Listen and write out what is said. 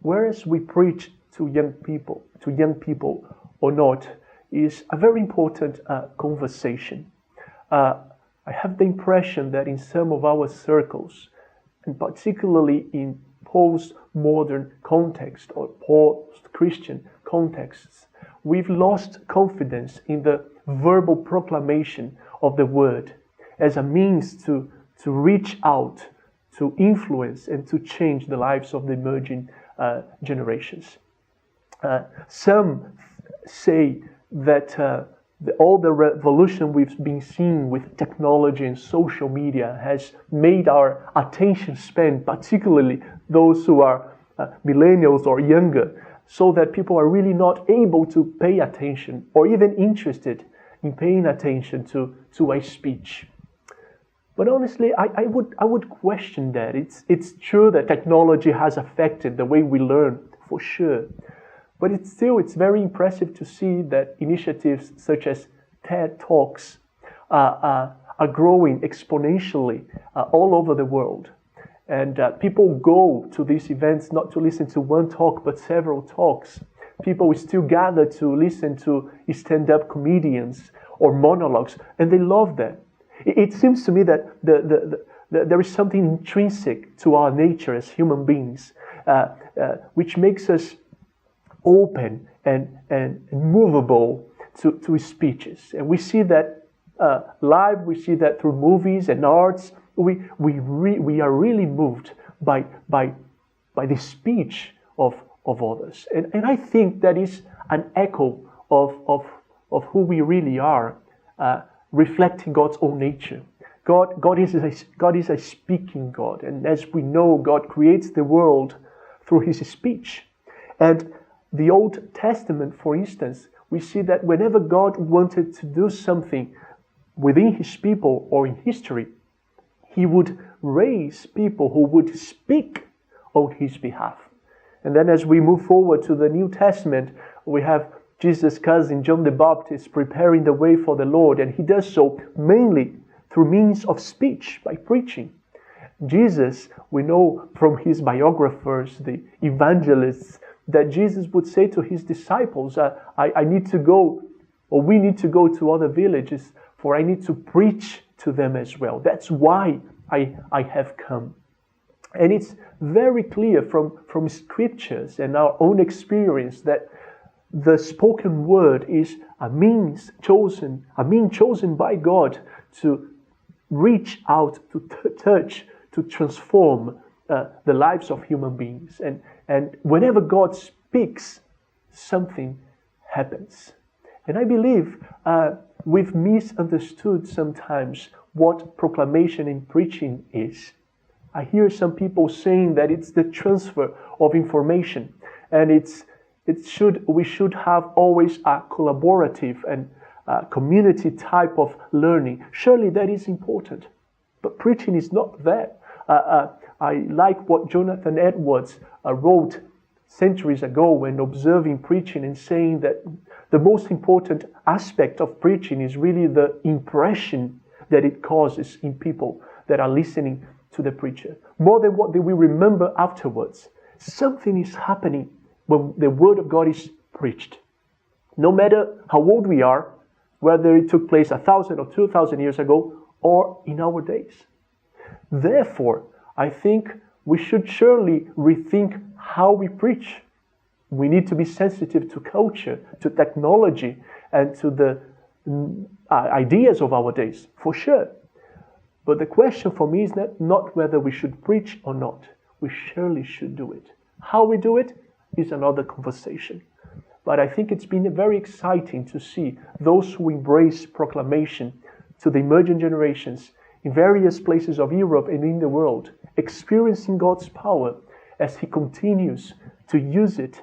whereas we preach to young people or not, is a very important conversation. I have the impression that in some of our circles, and particularly in post-modern context or post-Christian contexts, we've lost confidence in the verbal proclamation of the word as a means to reach out, to influence and to change the lives of the emerging generations. Some say that all the revolution we've been seeing with technology and social media has made our attention span, particularly those who are millennials or younger, so that people are really not able to pay attention or even interested in paying attention to a speech. But honestly, I would question that. It's true that technology has affected the way we learn, for sure. But it's very impressive to see that initiatives such as TED Talks are growing exponentially all over the world. And people go to these events not to listen to one talk, but several talks. People still gather to listen to stand-up comedians or monologues, and they love that. It seems to me that there is something intrinsic to our nature as human beings, which makes us open and movable to speeches. And we see that live, we see that through movies and arts. We are really moved by the speech of others. And I think that is an echo of who we really are, reflecting God's own nature. God is a speaking God. And as we know, God creates the world through His speech. And the Old Testament, for instance, we see that whenever God wanted to do something within His people or in history, He would raise people who would speak on His behalf. And then as we move forward to the New Testament, we have Jesus' cousin, John the Baptist, preparing the way for the Lord. And He does so mainly through means of speech, by preaching. Jesus, we know from His biographers, the Evangelists, that Jesus would say to His disciples, I need to go, or we need to go to other villages, for I need to preach to them as well. That's why I have come. And it's very clear from scriptures and our own experience that the spoken word is a means chosen by God to reach out, to touch, to transform the lives of human beings. And whenever God speaks, something happens. And I believe we've misunderstood sometimes what proclamation and preaching is. I hear some people saying that it's the transfer of information, and we should have always a collaborative and community type of learning. Surely that is important, but preaching is not that. I like what Jonathan Edwards wrote centuries ago when observing preaching and saying that the most important aspect of preaching is really the impression that it causes in people that are listening to the preacher. More than what they will remember afterwards. Something is happening when the Word of God is preached. No matter how old we are, whether it took place 1,000 or 2,000 years ago, or in our days. Therefore, I think we should surely rethink how we preach. We need to be sensitive to culture, to technology, and to the ideas of our days, for sure. But the question for me is not whether we should preach or not. We surely should do it. How we do it is another conversation. But I think it's been very exciting to see those who embrace proclamation to the emerging generations in various places of Europe and in the world, experiencing God's power as He continues to use it